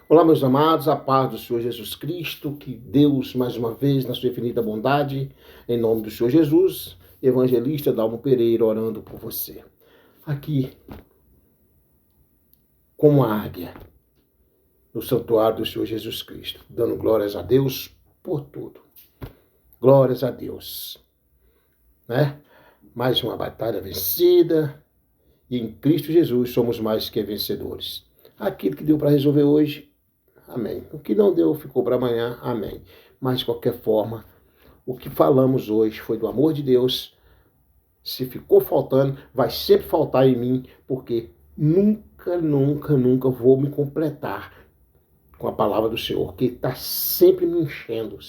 Olá, meus amados, a paz do Senhor Jesus Cristo, que Deus, mais uma vez, na sua infinita bondade, em nome do Senhor Jesus, evangelista Dalmo Pereira, orando por você. Aqui, como a águia, no santuário do Senhor Jesus Cristo, dando glórias a Deus por tudo. Glórias a Deus. Né? Mais uma batalha vencida, e em Cristo Jesus somos mais que vencedores. Aquilo que deu para resolver hoje, amém. O que não deu, ficou para amanhã, amém. Mas, de qualquer forma, o que falamos hoje foi do amor de Deus. Se ficou faltando, vai sempre faltar em mim, porque nunca vou me completar com a palavra do Senhor, que está sempre me enchendo.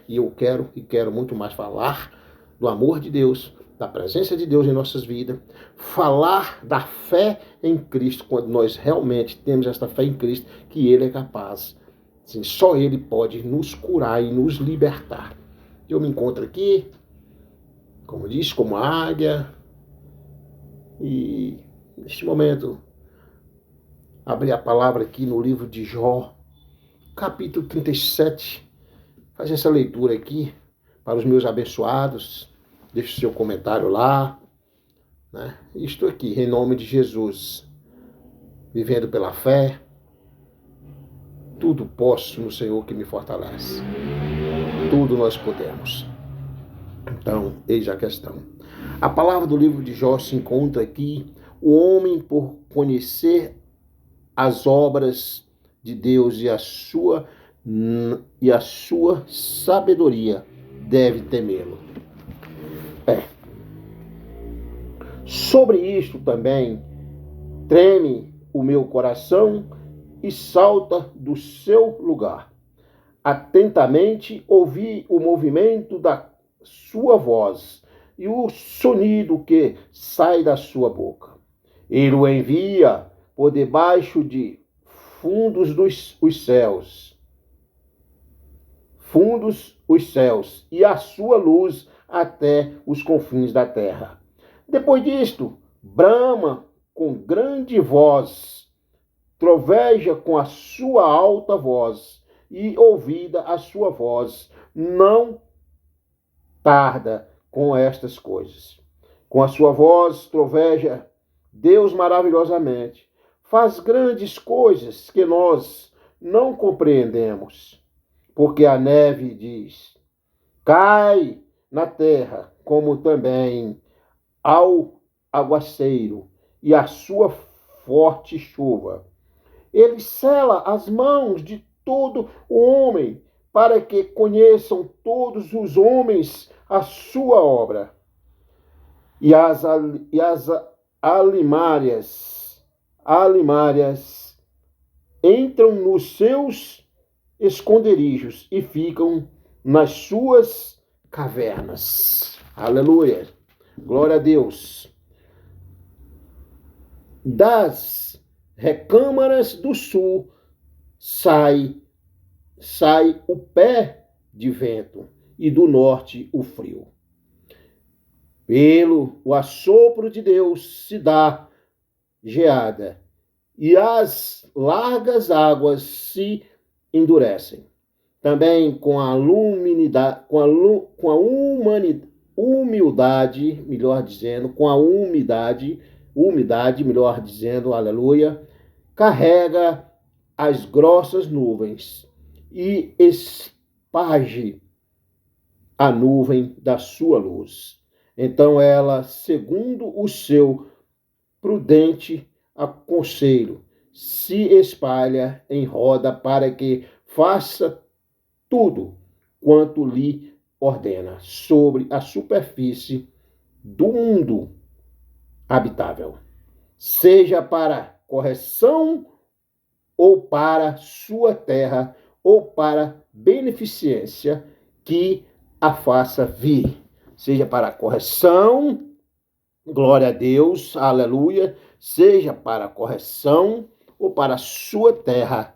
E eu quero muito mais falar do amor de Deus, da presença de Deus em nossas vidas, falar da fé em Cristo, quando nós realmente temos esta fé em Cristo, que Ele é capaz. Sim, só Ele pode nos curar e nos libertar. Eu me encontro aqui, como disse, como águia, e neste momento, abri a palavra aqui no livro de Jó, capítulo 37, fazer essa leitura aqui para os meus abençoados. Deixe seu comentário lá, né? Estou aqui em nome de Jesus, vivendo pela fé. Tudo posso no Senhor que me fortalece. Tudo nós podemos. Então, eis a questão. A palavra do livro de Jó se encontra aqui: o homem, por conhecer as obras de Deus e a sua sabedoria, deve temê-lo. Sobre isto também treme o meu coração e salta do seu lugar. Atentamente ouvi o movimento da sua voz e o sonido que sai da sua boca. Ele o envia por debaixo de fundos os céus, e a sua luz até os confins da terra. Depois disto, brama com grande voz, troveja com a sua alta voz, e ouvida a sua voz, não tarda com estas coisas. Com a sua voz troveja Deus maravilhosamente, faz grandes coisas que nós não compreendemos, porque a neve diz, cai na terra, como também ao aguaceiro e a sua forte chuva. Ele sela as mãos de todo o homem, para que conheçam todos os homens a sua obra. E as alimárias entram nos seus esconderijos e ficam nas suas cavernas. Aleluia! Glória a Deus. Das recâmaras do sul sai o pé de vento, e do norte o frio. Pelo o assopro de Deus se dá geada, e as largas águas se endurecem. Também com a umidade, melhor dizendo, aleluia, carrega as grossas nuvens e esparge a nuvem da sua luz. Então ela, segundo o seu prudente aconselho, se espalha em roda para que faça tudo quanto lhe ordena sobre a superfície do mundo habitável, seja para correção ou para sua terra ou para beneficência, que a faça vir, seja para correção, glória a Deus, aleluia, seja para correção ou para a sua terra,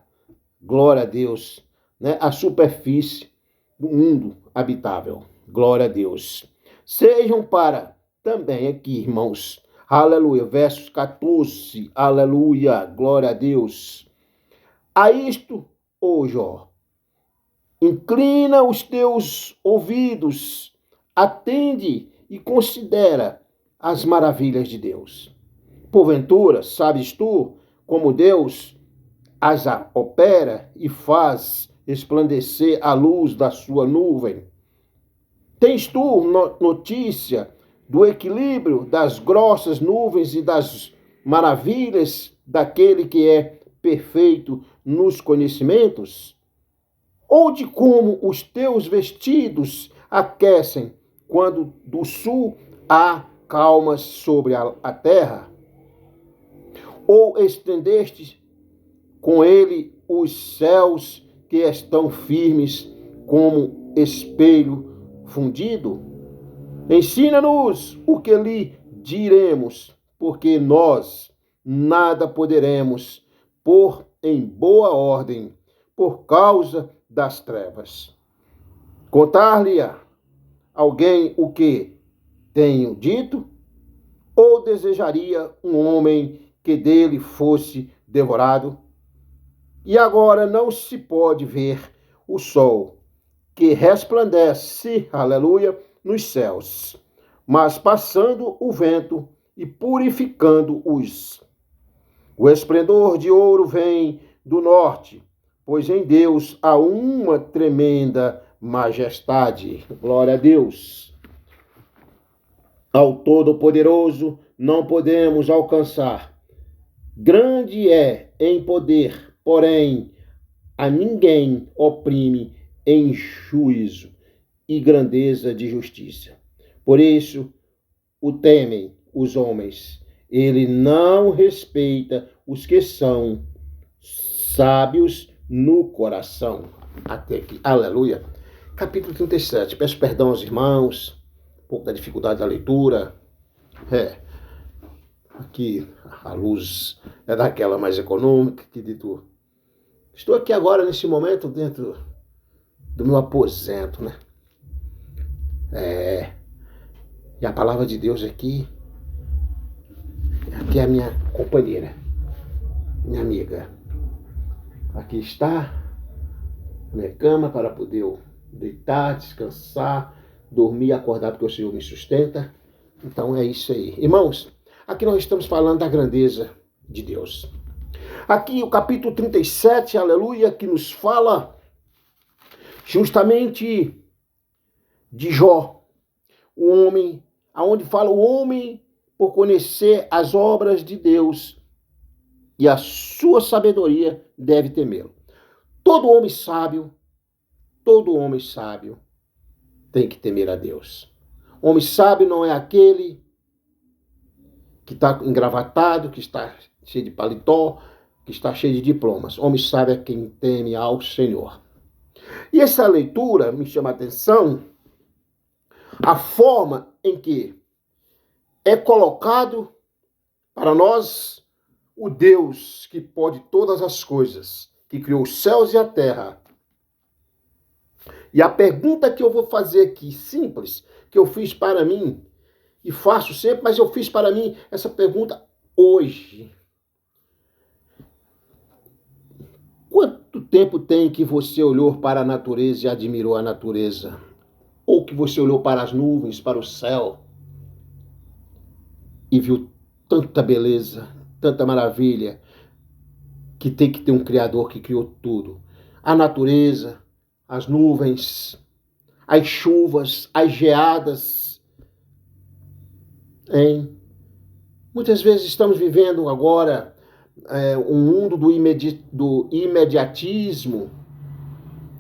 glória a Deus, né? A superfície do mundo habitável, glória a Deus. Sejam para também aqui, irmãos, aleluia, versos 14, aleluia, glória a Deus. a isto, ó Jó, inclina os teus ouvidos, atende e considera as maravilhas de Deus. Porventura, sabes tu como Deus as opera e faz resplandecer a luz da sua nuvem? Tens tu notícia do equilíbrio das grossas nuvens e das maravilhas daquele que é perfeito nos conhecimentos? Ou de como os teus vestidos aquecem quando do sul há calmas sobre a terra? Ou estendeste com ele os céus que estão firmes como espelho fundido? Ensina-nos o que lhe diremos, porque nós nada poderemos pôr em boa ordem por causa das trevas. Contar-lhe-á alguém o que tenho dito? Ou desejaria um homem que dele fosse devorado? E agora não se pode ver o sol, que resplandece, aleluia, nos céus, mas passando o vento e purificando-os. O esplendor de ouro vem do norte, pois em Deus há uma tremenda majestade. Glória a Deus. Ao Todo-Poderoso não podemos alcançar. Grande é em poder, porém a ninguém oprime em juízo e grandeza de justiça. Por isso o temem os homens. Ele não respeita os que são sábios no coração. Até aqui. Aleluia. Capítulo 37. Peço perdão aos irmãos. Um pouco da dificuldade da leitura. Aqui a luz é daquela mais econômica que de tu. Estou aqui agora, nesse momento, dentro do meu aposento, né? E a palavra de Deus aqui é a minha companheira, minha amiga. Aqui está a minha cama para poder eu deitar, descansar, dormir, acordar, porque o Senhor me sustenta. Então é isso aí. Irmãos, aqui nós estamos falando da grandeza de Deus. Aqui o capítulo 37, aleluia, que nos fala justamente de Jó, o homem, aonde fala o homem por conhecer as obras de Deus e a sua sabedoria deve temê-lo. Todo homem sábio tem que temer a Deus. Homem sábio não é aquele que está engravatado, que está cheio de paletó, que está cheio de diplomas. Homem sábio é quem teme ao Senhor. E essa leitura me chama a atenção a forma em que é colocado para nós o Deus que pode todas as coisas, que criou os céus e a terra. E a pergunta que eu vou fazer aqui, simples, que eu fiz para mim, e faço sempre, mas eu fiz para mim essa pergunta hoje. Quanto tempo tem que você olhou para a natureza e admirou a natureza? Ou que você olhou para as nuvens, para o céu, e viu tanta beleza, tanta maravilha, que tem que ter um Criador que criou tudo. A natureza, as nuvens, as chuvas, as geadas. Muitas vezes estamos vivendo agora um mundo do imediatismo,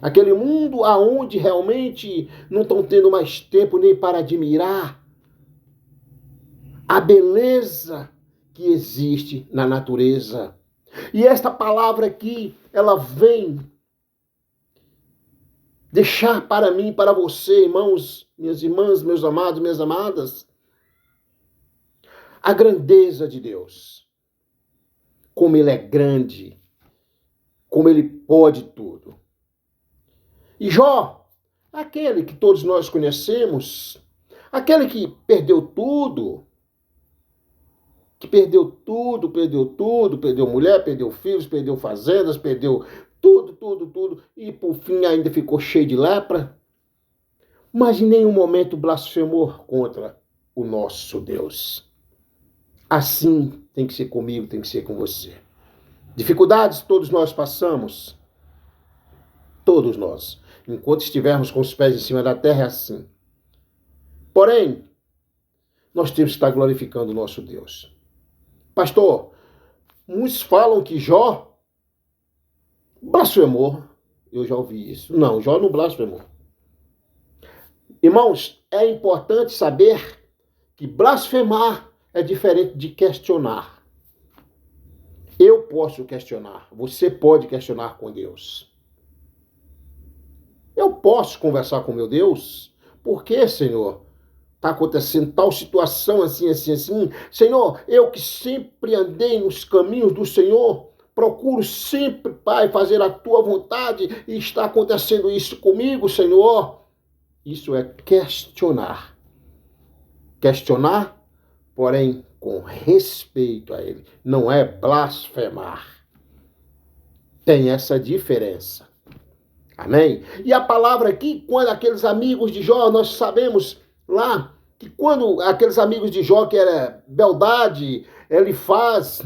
aquele mundo aonde realmente não estão tendo mais tempo nem para admirar a beleza que existe na natureza. E esta palavra aqui, ela vem deixar para mim, para você, irmãos, minhas irmãs, meus amados, minhas amadas, a grandeza de Deus. Como Ele é grande, como Ele pode tudo. E Jó, aquele que todos nós conhecemos, aquele que perdeu tudo, que perdeu tudo, perdeu mulher, perdeu filhos, perdeu fazendas, perdeu tudo, e por fim ainda ficou cheio de lepra, mas em nenhum momento blasfemou contra o nosso Deus. Assim tem que ser comigo, tem que ser com você. Dificuldades todos nós passamos, todos nós. Enquanto estivermos com os pés em cima da terra é assim. Porém, nós temos que estar glorificando o nosso Deus. Pastor, muitos falam que Jó blasfemou. Eu já ouvi isso. Não, Jó não blasfemou. Irmãos, é importante saber que blasfemar é diferente de questionar. Eu posso questionar, você pode questionar com Deus. Eu posso conversar com meu Deus? Por que, Senhor? Está acontecendo tal situação assim. Senhor, eu que sempre andei nos caminhos do Senhor, procuro sempre, Pai, fazer a tua vontade e está acontecendo isso comigo, Senhor. Isso é questionar. Questionar, porém, com respeito a Ele. Não é blasfemar. Tem essa diferença. Amém? E a palavra aqui, quando aqueles amigos de Jó, nós sabemos lá que quando aqueles amigos de Jó, que era Beldade, Elifaz,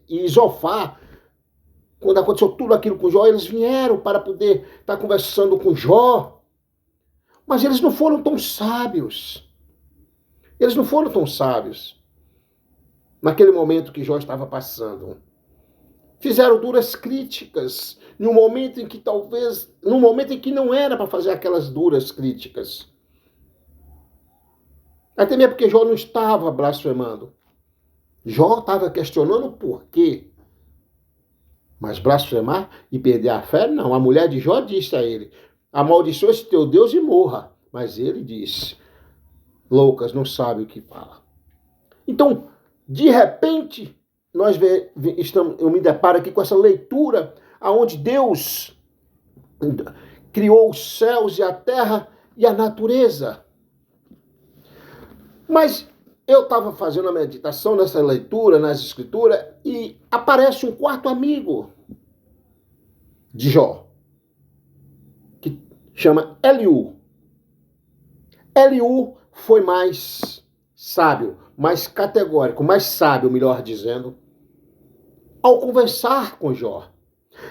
e Zofar, quando aconteceu tudo aquilo com Jó, eles vieram para poder estar conversando com Jó. Mas eles não foram tão sábios. Eles não foram tão sábios naquele momento que Jó estava passando. Fizeram duras críticas num momento em que não era para fazer aquelas duras críticas. Até mesmo porque Jó não estava blasfemando. Jó estava questionando o porquê. Mas blasfemar e perder a fé, não. A mulher de Jó disse a ele: amaldiçoa esse teu Deus e morra. Mas ele disse: loucas, não sabe o que fala. Então, de repente, eu me deparo aqui com essa leitura onde Deus criou os céus e a terra e a natureza. Mas eu estava fazendo a meditação nessa leitura, nas escrituras, e aparece um quarto amigo de Jó, que chama Eliú. Eliú foi mais sábio, mais categórico, mais sábio, melhor dizendo, ao conversar com Jó.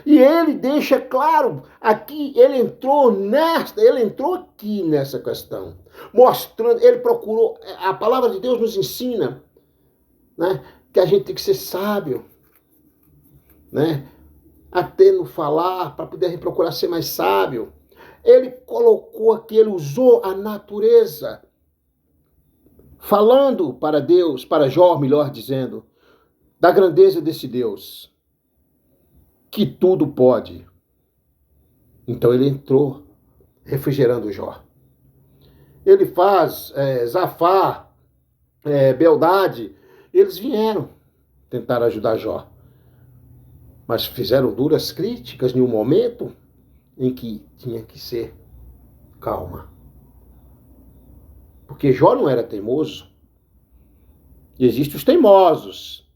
E ele deixa claro aqui, ele entrou aqui nessa questão, mostrando, ele procurou, a palavra de Deus nos ensina, que a gente tem que ser sábio, até no falar, para poder procurar ser mais sábio. Ele colocou aqui, ele usou a natureza, falando para Deus, para Jó, melhor dizendo, da grandeza desse Deus, que tudo pode. Então ele entrou refrigerando Jó. Ele faz Zafar, Beldade, eles vieram tentar ajudar Jó. Mas fizeram duras críticas em um momento em que tinha que ser calma. Porque Jó não era teimoso. E existem os teimosos,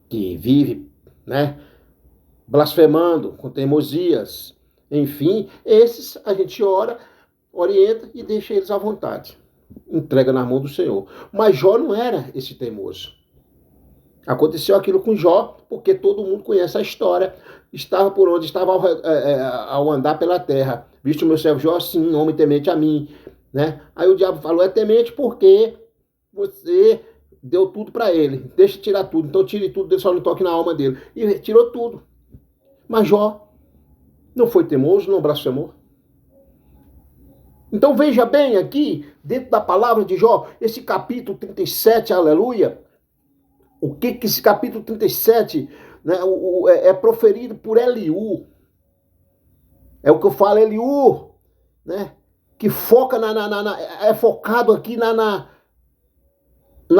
que vivem, blasfemando, com teimosias. Enfim, esses a gente ora, orienta e deixa eles à vontade. Entrega na mão do Senhor. Mas Jó não era esse teimoso. Aconteceu aquilo com Jó, porque todo mundo conhece a história. Estava por onde estava ao andar pela terra. Visto o meu servo Jó, sim, homem temente a mim. Aí o diabo falou, é temente porque você deu tudo para ele. Deixa tirar tudo. Então tire tudo, só não toque na alma dele. E tirou tudo. Mas Jó não foi teimoso, não blasfemou. Então veja bem aqui, dentro da palavra de Jó, esse capítulo 37, aleluia, o que esse capítulo 37 é proferido por Eliú. É o que eu falo, Eliú, que foca é focado aqui na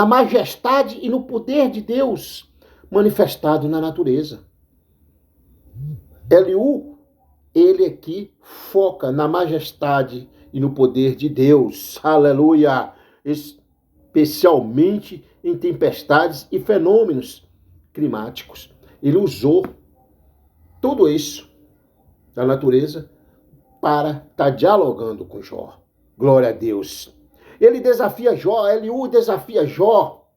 majestade e no poder de Deus manifestado na natureza. Eliú, ele aqui foca na majestade e no poder de Deus, aleluia, especialmente em tempestades e fenômenos climáticos. Ele usou tudo isso da natureza para estar dialogando com Jó. Glória a Deus. Ele desafia Jó, Eliú desafia Jó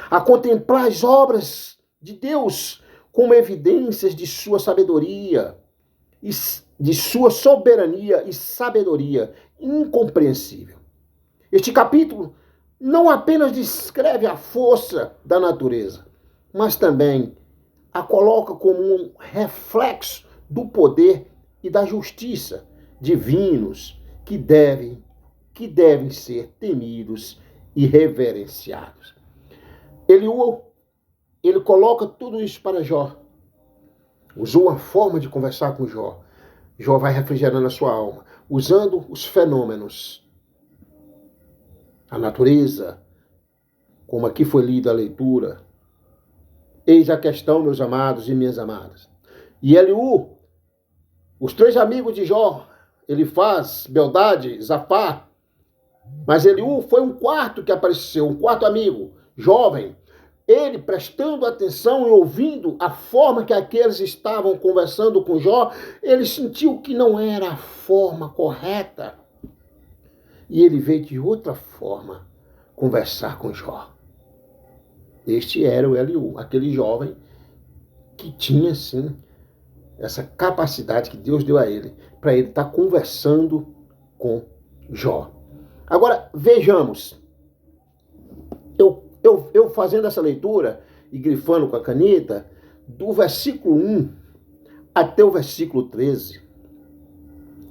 a contemplar as obras de Deus como evidências de sua sabedoria, de sua soberania e sabedoria incompreensível. Este capítulo não apenas descreve a força da natureza, mas também a coloca como um reflexo do poder e da justiça divinos que devem ser temidos e reverenciados. Ele coloca tudo isso para Jó. Usou uma forma de conversar com Jó. Jó vai refrigerando a sua alma, usando os fenômenos, a natureza, como aqui foi lida a leitura. Eis a questão, meus amados e minhas amadas. E Eliú, os três amigos de Jó, Elifaz, Bildade, Zafar, mas Eliú foi um quarto que apareceu, um quarto amigo, jovem. Ele, prestando atenção e ouvindo a forma que aqueles estavam conversando com Jó, ele sentiu que não era a forma correta. E ele veio de outra forma conversar com Jó. Este era o Eliú, aquele jovem que tinha, sim, essa capacidade que Deus deu a ele, para ele estar conversando com Jó. Agora, vejamos. Eu fazendo essa leitura e grifando com a caneta, do versículo 1 até o versículo 13,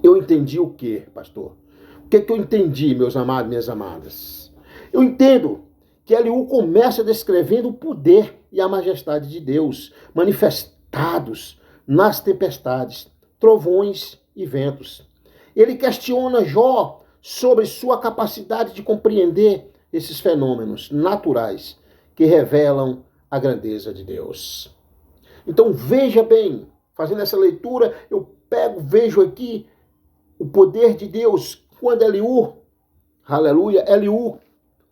eu entendi o quê, pastor? O que eu entendi, meus amados e minhas amadas? Eu entendo que Eliú começa descrevendo o poder e a majestade de Deus, manifestados nas tempestades, trovões e ventos. Ele questiona Jó sobre sua capacidade de compreender esses fenômenos naturais que revelam a grandeza de Deus. Então veja bem, fazendo essa leitura, eu vejo aqui o poder de Deus quando Eliú, aleluia, Eliú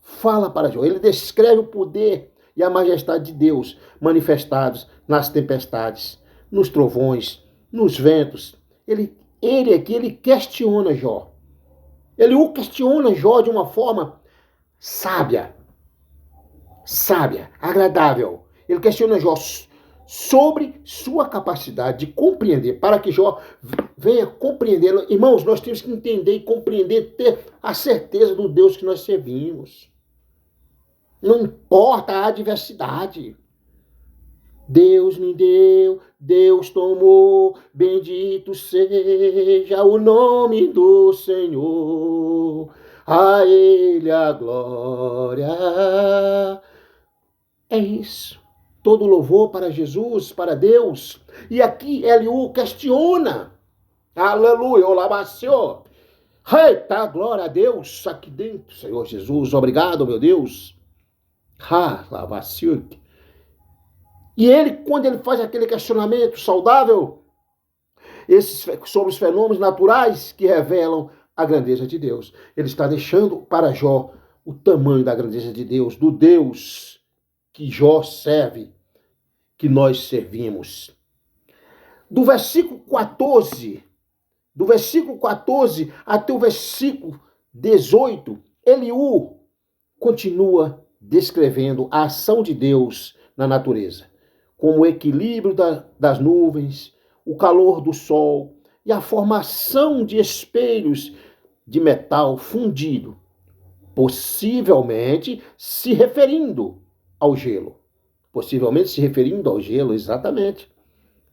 fala para Jó. Ele descreve o poder e a majestade de Deus manifestados nas tempestades, nos trovões, nos ventos. Ele questiona Jó. Eliú questiona Jó de uma forma sábia, agradável. Ele questiona Jó sobre sua capacidade de compreender, para que Jó venha compreendê-lo. Irmãos, nós temos que entender e compreender, ter a certeza do Deus que nós servimos. Não importa a adversidade. Deus me deu, Deus tomou, bendito seja o nome do Senhor. A Ele a glória. É isso. Todo louvor para Jesus, para Deus. E aqui Eliú questiona. Aleluia, olá, Senhor. Eita, glória a Deus aqui dentro, Senhor Jesus. Obrigado, meu Deus. E ele, quando ele faz aquele questionamento saudável, sobre os fenômenos naturais que revelam a grandeza de Deus, ele está deixando para Jó o tamanho da grandeza de Deus, do Deus que Jó serve, que nós servimos. Do versículo 14 até o versículo 18, Eliú continua descrevendo a ação de Deus na natureza, como o equilíbrio das nuvens, o calor do sol e a formação de espelhos de metal fundido, possivelmente se referindo ao gelo. Exatamente,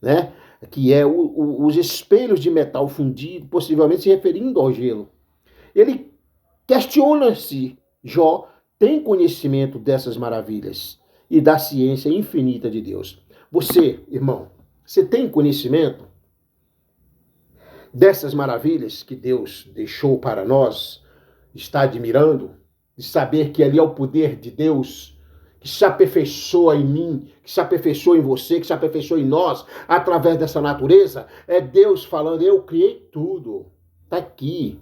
né? Que é os espelhos de metal fundido, possivelmente se referindo ao gelo. Ele questiona se Jó tem conhecimento dessas maravilhas e da ciência infinita de Deus. Você, irmão, você tem conhecimento dessas maravilhas que Deus deixou para nós, está admirando, de saber que ali é o poder de Deus, que se aperfeiçoa em mim, que se aperfeiçoa em você, que se aperfeiçoa em nós, através dessa natureza? É Deus falando, eu criei tudo, está aqui.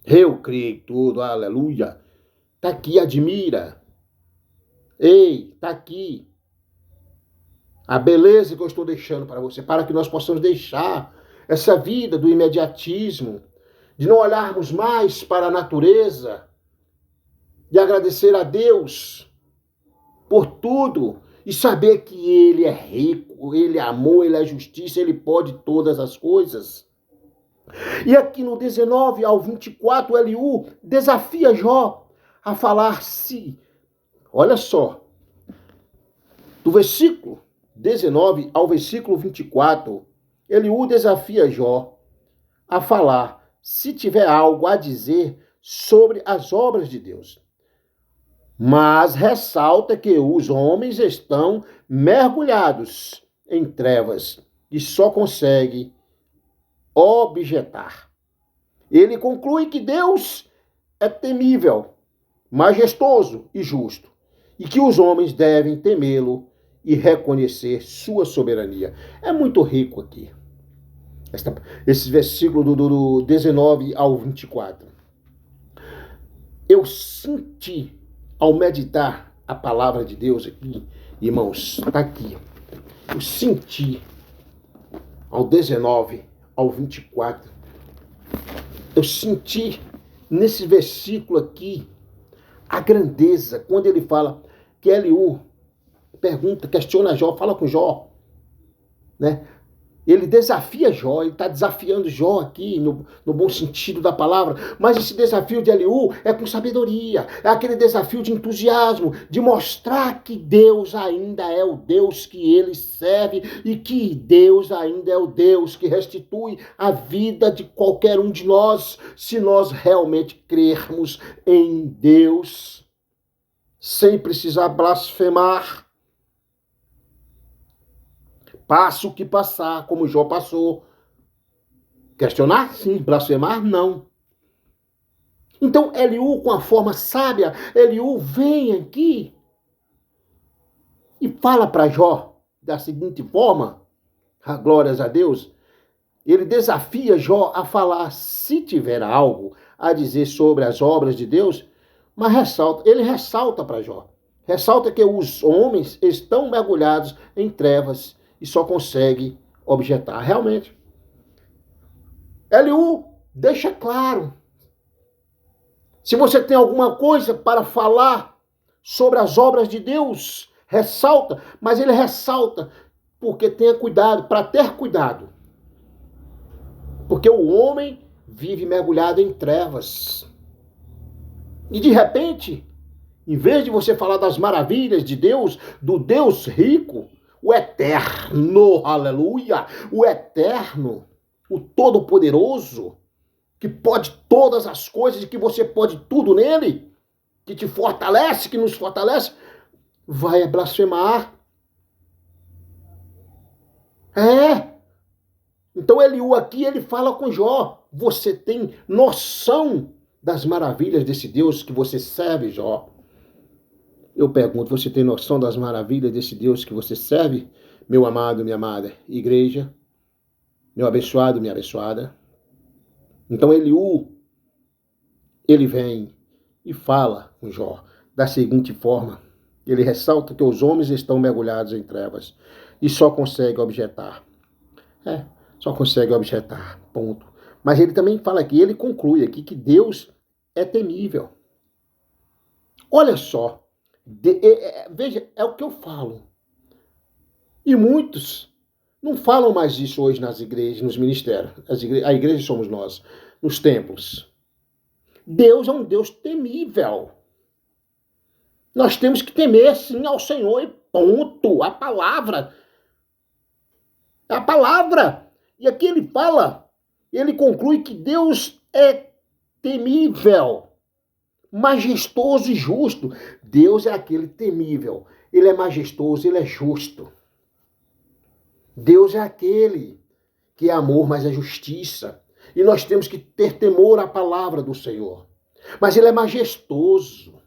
Eu criei tudo, aleluia. Está aqui, admira. Ei, está aqui. A beleza que eu estou deixando para você, para que nós possamos deixar essa vida do imediatismo, de não olharmos mais para a natureza, de agradecer a Deus por tudo e saber que Ele é rico, Ele é amor, Ele é justiça, Ele pode todas as coisas. E aqui no 19 ao 24, Eliú desafia Jó a falar-se. Olha só, do versículo 19 ao versículo 24, Eliú desafia Jó a falar, se tiver algo a dizer sobre as obras de Deus. Mas ressalta que os homens estão mergulhados em trevas e só consegue objetar. Ele conclui que Deus é temível, majestoso e justo, e que os homens devem temê-lo e reconhecer sua soberania. É muito rico aqui, esse versículo do 19 ao 24. Eu senti, ao meditar a palavra de Deus aqui, irmãos, está aqui, eu senti, ao 19 ao 24, eu senti nesse versículo aqui a grandeza, quando ele fala que Eliú pergunta, questiona Jó, fala com Jó, né? Ele desafia Jó, ele está desafiando Jó aqui, no bom sentido da palavra, mas esse desafio de Eliú é com sabedoria, é aquele desafio de entusiasmo, de mostrar que Deus ainda é o Deus que ele serve e que Deus ainda é o Deus que restitui a vida de qualquer um de nós, se nós realmente crermos em Deus, sem precisar blasfemar. Passa o que passar, como Jó passou. Questionar? Sim. Blasfemar? Não. Então, Eliú, com a forma sábia, Eliú vem aqui e fala para Jó da seguinte forma, glórias a Deus, ele desafia Jó a falar, se tiver algo a dizer sobre as obras de Deus, mas ele ressalta para Jó. Ressalta que os homens estão mergulhados em trevas e só consegue objetar. Realmente, Eliú deixa claro. Se você tem alguma coisa para falar sobre as obras de Deus, ressalta, mas ele ressalta porque tenha cuidado, para ter cuidado. Porque o homem vive mergulhado em trevas. E de repente, em vez de você falar das maravilhas de Deus, do Deus rico, o eterno, aleluia, o eterno, o todo-poderoso, que pode todas as coisas e que você pode tudo nele, que te fortalece, que nos fortalece, vai blasfemar. Então Eliú aqui, ele fala com Jó, você tem noção das maravilhas desse Deus que você serve, Jó? Eu pergunto, você tem noção das maravilhas desse Deus que você serve? Meu amado, minha amada igreja, meu abençoado, minha abençoada. Então Eliú, ele vem e fala com Jó da seguinte forma. Ele ressalta que os homens estão mergulhados em trevas e só consegue objetar. Só consegue objetar, ponto. Mas ele também fala aqui, ele conclui aqui que Deus é temível. Olha só. Veja, é o que eu falo. E muitos não falam mais disso hoje nas igrejas, nos ministérios. A igreja somos nós, nos templos. Deus é um Deus temível. Nós temos que temer, sim, ao Senhor e ponto. A palavra. A palavra. E aqui ele fala, ele conclui que Deus é temível, majestoso e justo. Deus é aquele temível. Ele é majestoso, ele é justo. Deus é aquele que é amor, mas é justiça. E nós temos que ter temor à palavra do Senhor. Mas ele é majestoso.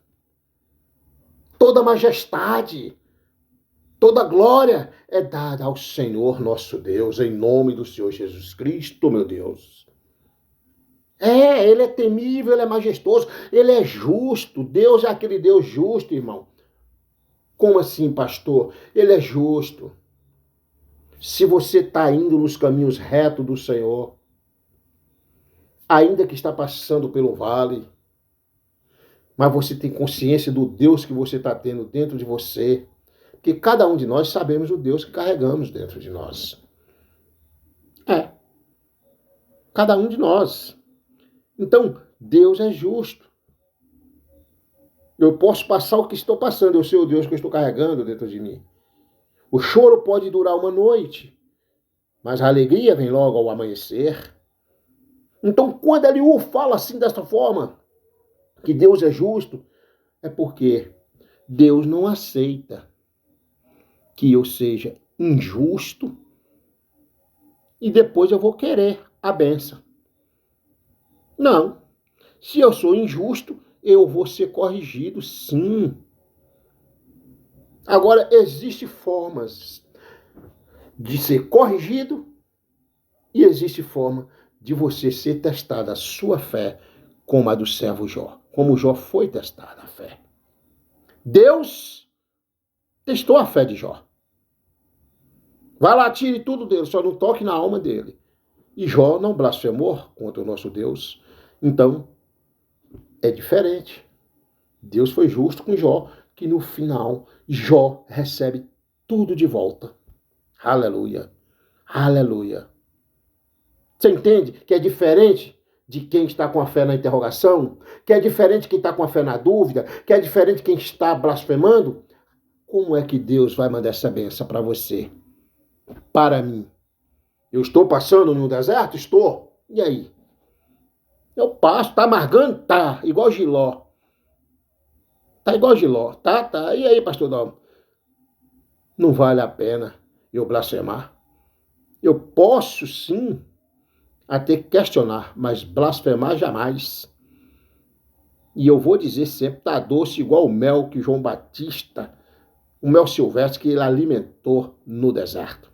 Toda majestade, toda glória é dada ao Senhor nosso Deus, em nome do Senhor Jesus Cristo, meu Deus. Ele é temível, ele é majestoso, ele é justo. Deus é aquele Deus justo, irmão. Como assim, pastor? Ele é justo. Se você está indo nos caminhos retos do Senhor, ainda que está passando pelo vale, mas você tem consciência do Deus que você está tendo dentro de você, porque cada um de nós sabemos o Deus que carregamos dentro de nós. Cada um de nós. Então, Deus é justo. Eu posso passar o que estou passando, eu sei o Deus que eu estou carregando dentro de mim. O choro pode durar uma noite, mas a alegria vem logo ao amanhecer. Então, quando Eliú fala assim desta forma, que Deus é justo, é porque Deus não aceita que eu seja injusto e depois eu vou querer a bênção. Não. Se eu sou injusto, eu vou ser corrigido, sim. Agora, existem formas de ser corrigido e existe forma de você ser testada a sua fé como a do servo Jó. Como Jó foi testada a fé. Deus testou a fé de Jó. Vai lá, tire tudo dele, só não toque na alma dele. E Jó não blasfemou contra o nosso Deus. Então, é diferente. Deus foi justo com Jó, que no final, Jó recebe tudo de volta. Aleluia. Aleluia. Você entende que é diferente de quem está com a fé na interrogação? Que é diferente de quem está com a fé na dúvida? Que é diferente de quem está blasfemando? Como é que Deus vai mandar essa bênção para você? Para mim. Eu estou passando no deserto? Estou. E aí? Eu passo, tá amargando? Tá. Igual Giló. Tá igual Giló. Tá. E aí, pastor Dalmo? Não vale a pena eu blasfemar. Eu posso, sim, até questionar, mas blasfemar jamais. E eu vou dizer sempre, tá doce igual o mel que João Batista, o mel silvestre que ele alimentou no deserto.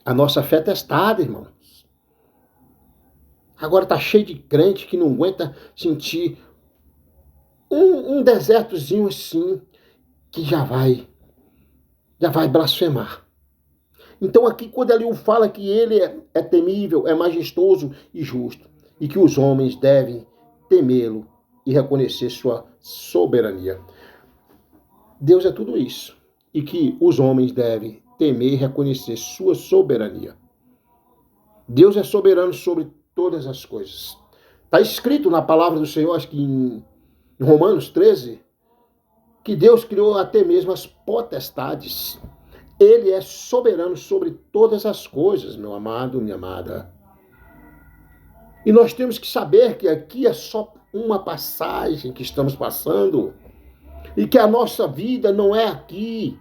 A nossa fé é testada, irmãos. Agora tá cheio de crente que não aguenta sentir um desertozinho assim, que já vai blasfemar. Então aqui quando Eliú fala que ele é temível, é majestoso e justo, e que os homens devem temê-lo e reconhecer sua soberania. Deus é tudo isso. E que os homens devem temer e reconhecer sua soberania. Deus é soberano sobre todas as coisas. Está escrito na palavra do Senhor, acho que em Romanos 13, que Deus criou até mesmo as potestades. Ele é soberano sobre todas as coisas, meu amado, minha amada. E nós temos que saber que aqui é só uma passagem que estamos passando. E que a nossa vida não é aqui.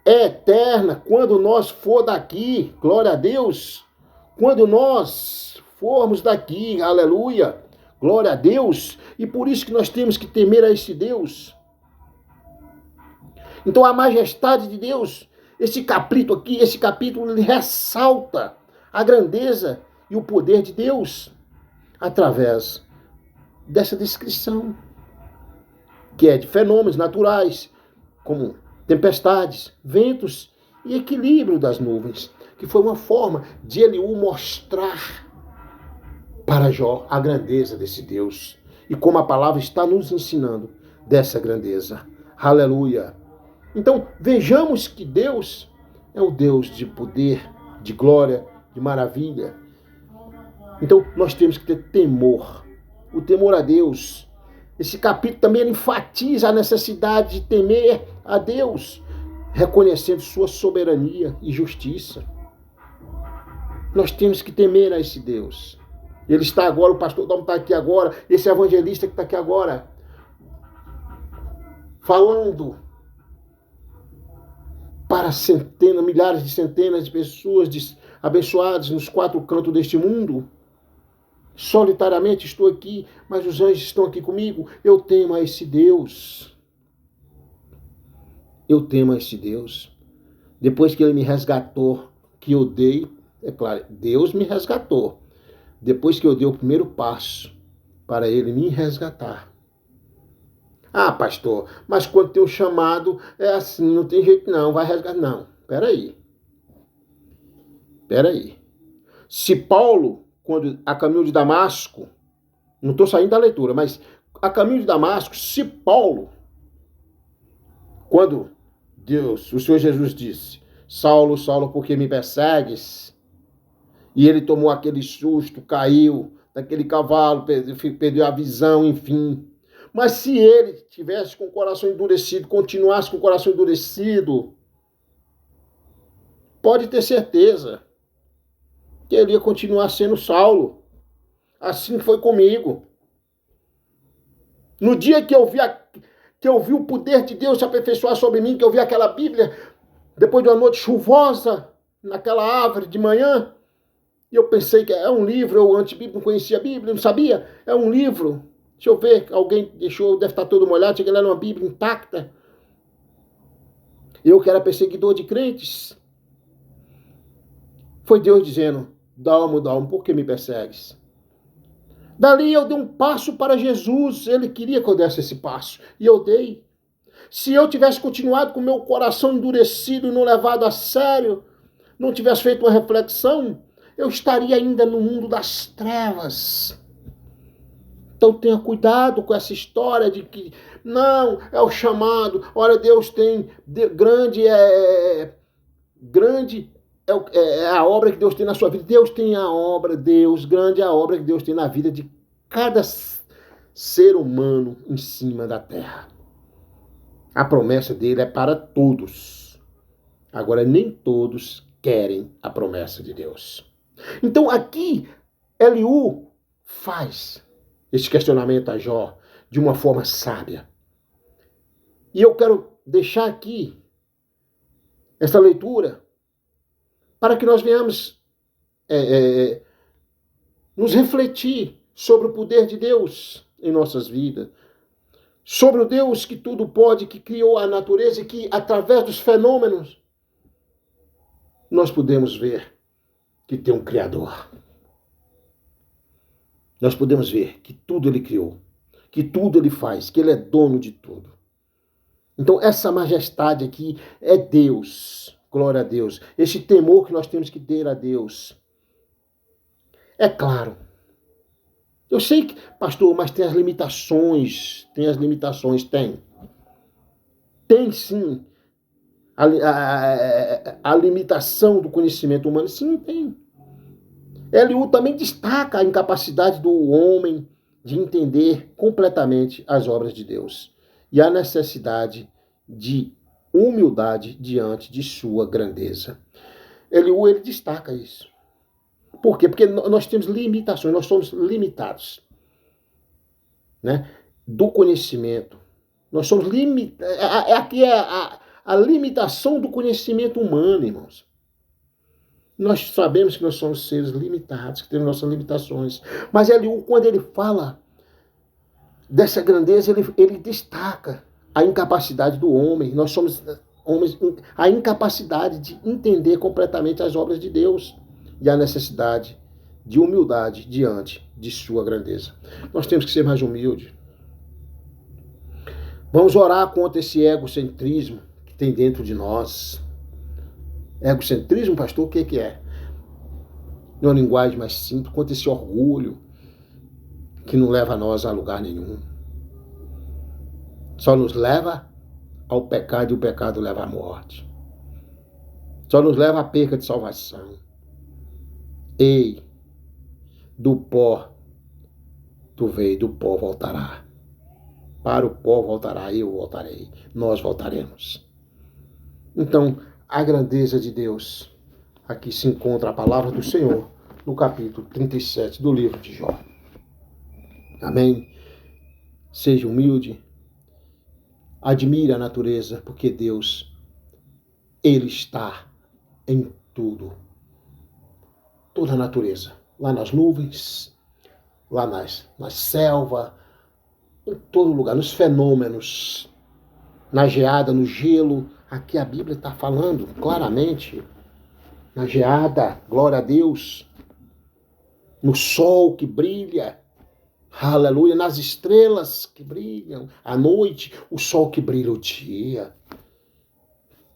É eterna quando nós for daqui. Glória a Deus. Quando nós formos daqui. Aleluia. Glória a Deus. E por isso que nós temos que temer a esse Deus. Então a majestade de Deus, esse capítulo, ele ressalta a grandeza e o poder de Deus através dessa descrição, que é de fenômenos naturais, como tempestades, ventos e equilíbrio das nuvens, que foi uma forma de Eliú mostrar para Jó a grandeza desse Deus e como a palavra está nos ensinando dessa grandeza. Aleluia! Então, vejamos que Deus é o Deus de poder, de glória, de maravilha. Então, nós temos que ter temor. O temor a Deus. Esse capítulo também enfatiza a necessidade de temer a Deus, reconhecendo sua soberania e justiça. Nós temos que temer a esse Deus. Ele está agora, o pastor Dom está aqui agora, esse evangelista que está aqui agora, falando para centenas, milhares de centenas de pessoas abençoadas nos quatro cantos deste mundo. Solitariamente estou aqui, mas os anjos estão aqui comigo. Eu temo a esse Deus. Eu temo a esse Deus. Depois que ele me resgatou, que eu dei, é claro, Deus me resgatou. depois que eu dei o primeiro passo para ele me resgatar. Ah, pastor, mas quando tem o chamado é assim, não tem jeito não, vai resgatar. Não, peraí. Se Paulo, quando a caminho de Damasco, não estou saindo da leitura, mas a caminho de Damasco, se Paulo, quando Deus, o Senhor Jesus disse, Saulo, Saulo, por que me persegues? E ele tomou aquele susto, caiu daquele cavalo, perdeu a visão, enfim. Mas se ele tivesse com o coração endurecido, continuasse com o coração endurecido, pode ter certeza que ele ia continuar sendo Saulo. Assim foi comigo. No dia que eu vi o poder de Deus se aperfeiçoar sobre mim, que eu vi aquela Bíblia, depois de uma noite chuvosa, naquela árvore de manhã, e eu pensei que é um livro, eu antes não conhecia a Bíblia, não sabia, é um livro. Deixa eu ver, alguém deixou, deve estar todo molhado, cheguei lá numa Bíblia intacta. Eu que era perseguidor de crentes. Foi Deus dizendo, Dalmo, por que me persegues? Dali eu dei um passo para Jesus, ele queria que eu desse esse passo, e eu dei. Se eu tivesse continuado com o meu coração endurecido e não levado a sério, não tivesse feito uma reflexão, eu estaria ainda no mundo das trevas. Então tenha cuidado com essa história de que, não, é o chamado, olha, Deus tem, grande é a obra que Deus tem na sua vida. Deus tem a obra, grande é a obra que Deus tem na vida de cada ser humano em cima da terra. A promessa dele é para todos. Agora, nem todos querem a promessa de Deus. Então, aqui, Eliú faz esse questionamento a Jó de uma forma sábia. E eu quero deixar aqui essa leitura para que nós venhamos nos refletir sobre o poder de Deus em nossas vidas, sobre o Deus que tudo pode, que criou a natureza e que, através dos fenômenos, nós podemos ver que tem um Criador. Nós podemos ver que tudo Ele criou, que tudo Ele faz, que Ele é dono de tudo. Então, essa majestade aqui é Deus. Glória a Deus. Esse temor que nós temos que ter a Deus. É claro. Eu sei que, pastor, mas tem as limitações. Tem. Tem sim. A limitação do conhecimento humano. Sim, tem. Eliú também destaca a incapacidade do homem de entender completamente as obras de Deus. E a necessidade de humildade diante de sua grandeza. Eliú, ele destaca isso. Por quê? Porque nós temos limitações, nós somos limitados, né? Do conhecimento. Nós somos limitados. Aqui é a limitação do conhecimento humano, irmãos. Nós sabemos que nós somos seres limitados, que temos nossas limitações. Mas Eliú, quando ele fala dessa grandeza, ele destaca a incapacidade do homem. Nós somos homens, a incapacidade de entender completamente as obras de Deus e a necessidade de humildade diante de sua grandeza. Nós temos que ser mais humildes. Vamos orar contra esse egocentrismo que tem dentro de nós. Egocentrismo, pastor, o que é? Numa linguagem mais simples, contra esse orgulho que não leva nós a lugar nenhum. Só nos leva ao pecado e o pecado leva à morte. Só nos leva à perca de salvação. Ei, do pó tu veio, do pó voltará. Para o pó voltará, eu voltarei, nós voltaremos. Então, a grandeza de Deus, aqui se encontra a palavra do Senhor, no capítulo 37 do livro de Jó. Amém? Seja humilde, admire a natureza, porque Deus, Ele está em tudo. Toda a natureza, lá nas nuvens, lá na selva, em todo lugar, nos fenômenos, na geada, no gelo. Aqui a Bíblia está falando claramente, na geada, glória a Deus. no sol que brilha, aleluia, nas estrelas que brilham à noite, o sol que brilha o dia.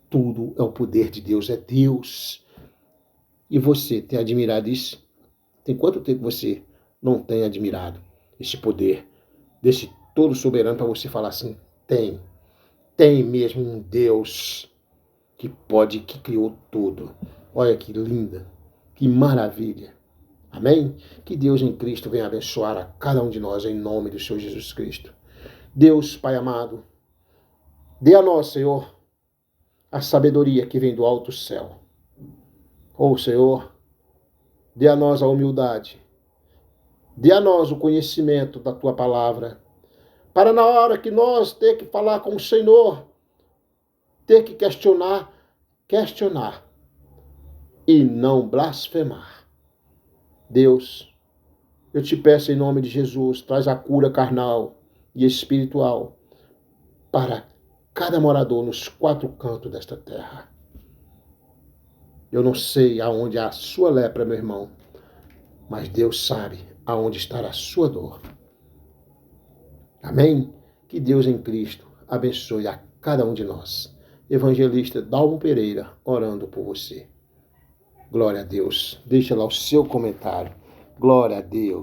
Tudo é o poder de Deus, é Deus. E você tem admirado isso? Tem quanto tempo você não tem admirado esse poder desse todo soberano para você falar assim, tem mesmo um Deus que criou tudo. Olha que linda, que maravilha. Amém? Que Deus em Cristo venha abençoar a cada um de nós em nome do Senhor Jesus Cristo. Deus, Pai amado, dê a nós, Senhor, a sabedoria que vem do alto céu. Senhor, dê a nós a humildade. Dê a nós o conhecimento da Tua palavra. Para na hora que nós ter que falar com o Senhor, ter que questionar e não blasfemar. Deus, eu te peço em nome de Jesus, traz a cura carnal e espiritual para cada morador nos 4 cantos desta terra. Eu não sei aonde há a sua lepra, meu irmão, mas Deus sabe aonde está a sua dor. Amém? Que Deus em Cristo abençoe a cada um de nós. Evangelista Dalmo Pereira, orando por você. Glória a Deus. Deixa lá o seu comentário. Glória a Deus.